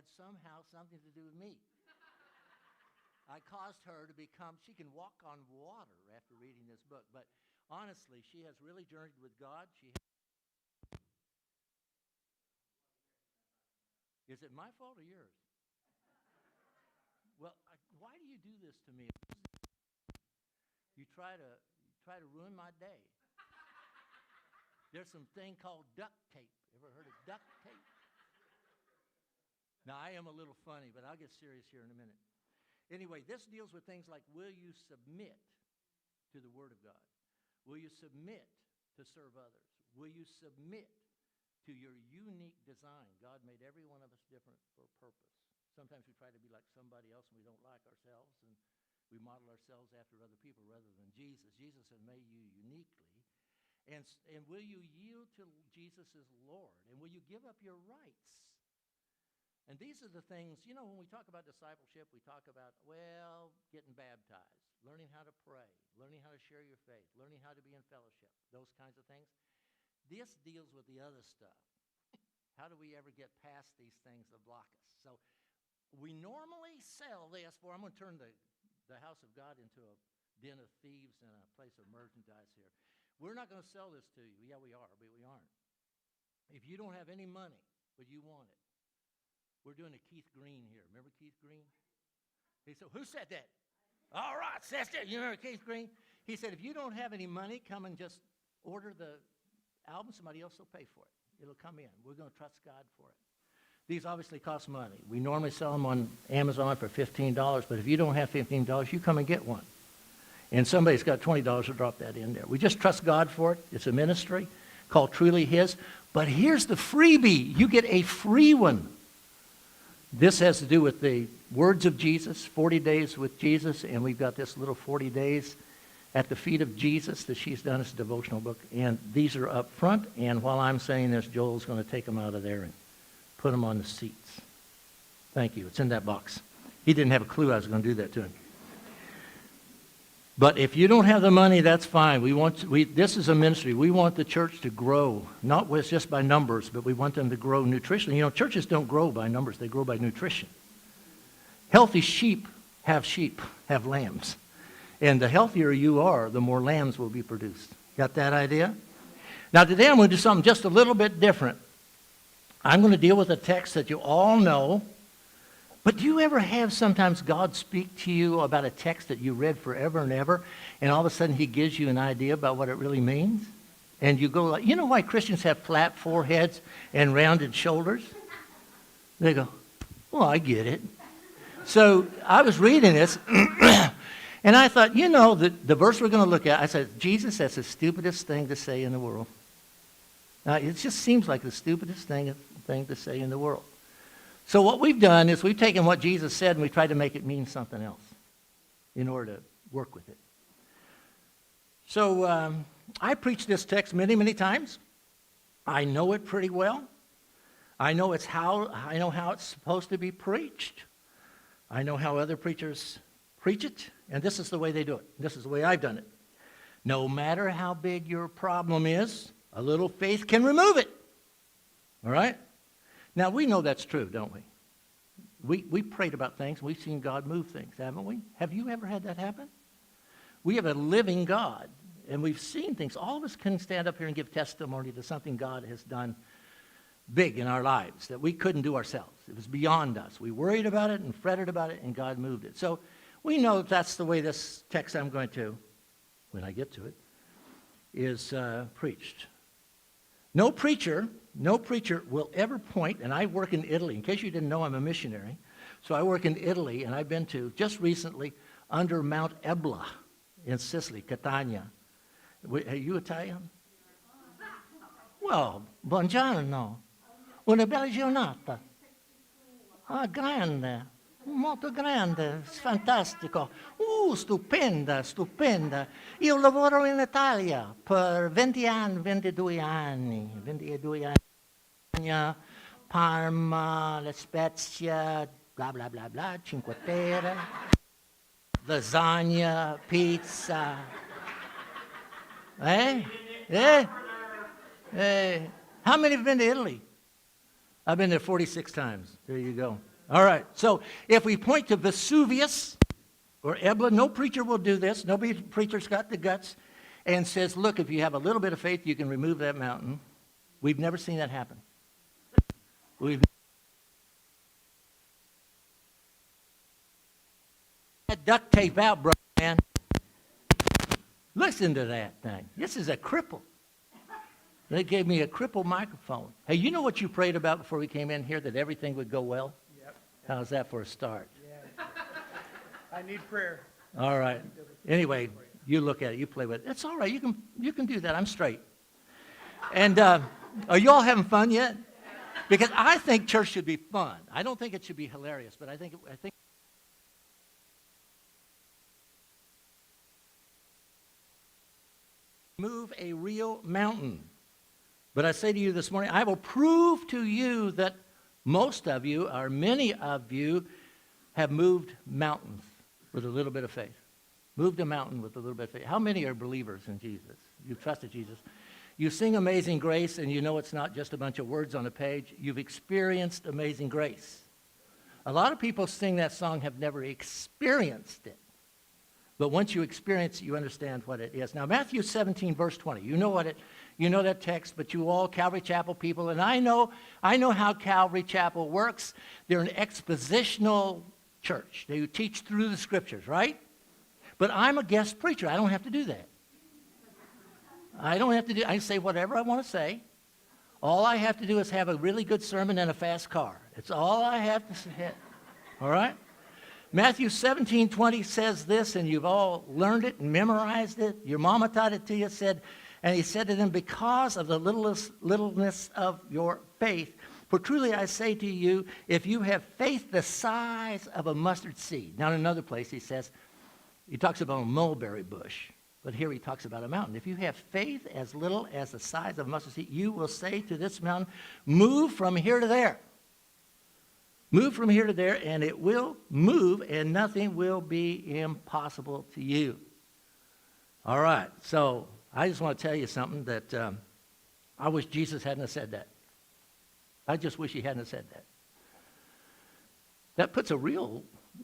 had somehow something to do with me. I caused her to become, she can walk on water after reading this book. But honestly, she has really journeyed with God. Is it my fault or yours? Well, why do you do this to me? You try to ruin my day. There's some thing called duct tape. Ever heard of duct tape? Now, I am a little funny, but I'll get serious here in a minute. Anyway, this deals with things like, will you submit to the Word of God? Will you submit to serve others? Will you submit to your unique design? God made every one of us different for a purpose. Sometimes we try to be like somebody else and we don't like ourselves, and we model ourselves after other people rather than Jesus. Jesus has made you uniquely. And will you yield to Jesus as Lord? And will you give up your rights? And these are the things, when we talk about discipleship, we talk about, getting baptized, learning how to pray, learning how to share your faith, learning how to be in fellowship, those kinds of things. This deals with the other stuff. How do we ever get past these things that block us? So we normally sell this I'm going to turn the house of God into a den of thieves and a place of merchandise here. We're not going to sell this to you. Yeah, we are, but we aren't. If you don't have any money, but you want it, we're doing a Keith Green here. Remember Keith Green? He said, who said that? All right, says that. You remember Keith Green? He said, if you don't have any money, come and just order the album. Somebody else will pay for it. It'll come in. We're going to trust God for it. These obviously cost money. We normally sell them on Amazon for $15, but if you don't have $15, you come and get one. And somebody's got $20 to drop that in there. We just trust God for it. It's a ministry called Truly His. But here's the freebie. You get a free one. This has to do with the words of Jesus, 40 days with Jesus, and we've got this little 40 days at the feet of Jesus that she's done as a devotional book. And these are up front, and while I'm saying this, Joel's going to take them out of there and put them on the seats. Thank you. It's in that box. He didn't have a clue I was going to do that to him. But if you don't have the money, that's fine. This is a ministry. We want the church to grow, not just by numbers, but we want them to grow nutritionally. Churches don't grow by numbers. They grow by nutrition. Healthy sheep have lambs. And the healthier you are, the more lambs will be produced. Got that idea? Now today I'm going to do something just a little bit different. I'm going to deal with a text that you all know. But do you ever have sometimes God speak to you about a text that you read forever and ever, and all of a sudden he gives you an idea about what it really means? And you go like, why Christians have flat foreheads and rounded shoulders? They go, well, I get it. So I was reading this, and I thought, the verse we're going to look at, I said, Jesus, that's the stupidest thing to say in the world. Now, it just seems like the stupidest thing to say in the world. So what we've done is we've taken what Jesus said and we tried to make it mean something else in order to work with it. So I preached this text many, many times. I know it pretty well. I know how it's supposed to be preached. I know how other preachers preach it, and this is the way they do it. This is the way I've done it. No matter how big your problem is, a little faith can remove it. All right? Now, we know that's true, don't we? We prayed about things. We've seen God move things, haven't we? Have you ever had that happen? We have a living God, and we've seen things. All of us can stand up here and give testimony to something God has done big in our lives that we couldn't do ourselves. It was beyond us. We worried about it and fretted about it, and God moved it. So we know that's the way this text I'm going to, when I get to it, is preached. No preacher will ever point, and I work in Italy. In case you didn't know, I'm a missionary. So I work in Italy, and I've been to, just recently, under Mount Ebla in Sicily, Catania. Are you Italian? Well, buongiorno. Una bella giornata. Ah, grande. Molto grande. Fantastico. Stupenda, stupenda. Io lavoro in Italia per 22 anni. Parma, La Spezia, bla bla bla bla, Cinque Terre, lasagna, pizza. How many have been to Italy? I've been there 46 times. There you go. All right. So if we point to Vesuvius or Ebla, no preacher will do this. No preacher's got the guts and says, look, if you have a little bit of faith, you can remove that mountain. We've never seen that happen. We've that duct tape out, brother, man. Listen to that thing. This is a cripple. They gave me a cripple microphone. Hey, you know what you prayed about before we came in here, that everything would go well? Yep. How's that for a start? Yeah. I need prayer. All right. Anyway, you look at it. You play with it. It's all right. You can do that. I'm straight. And are you all having fun yet? Because I think church should be fun. I don't think it should be hilarious, but I think move a real mountain. But I say to you this morning, I will prove to you that most of you, or many of you, have moved mountains with a little bit of faith. Moved a mountain with a little bit of faith. How many are believers in Jesus? You've trusted Jesus. You sing Amazing Grace, and you know it's not just a bunch of words on a page. You've experienced Amazing Grace. A lot of people sing that song have never experienced it. But once you experience it, you understand what it is. Now, Matthew 17, verse 20. You know that text, but you all Calvary Chapel people, and I know how Calvary Chapel works. They're an expositional church. They teach through the scriptures, right? But I'm a guest preacher. I don't have to do that. I say whatever I want to say. All I have to do is have a really good sermon and a fast car. It's all I have to say. All right? Matthew 17:20 says this, and you've all learned it and memorized it. Your mama taught it to you. And he said to them, because of the littleness of your faith, for truly I say to you, if you have faith the size of a mustard seed. Now in another place he talks about a mulberry bush, but here he talks about a mountain. If you have faith as little as the size of a mustard seed, you will say to this mountain, move from here to there. Move from here to there, and it will move, and nothing will be impossible to you. All right, so I just want to tell you something that I wish Jesus hadn't have said that. I just wish he hadn't have said that. That puts a real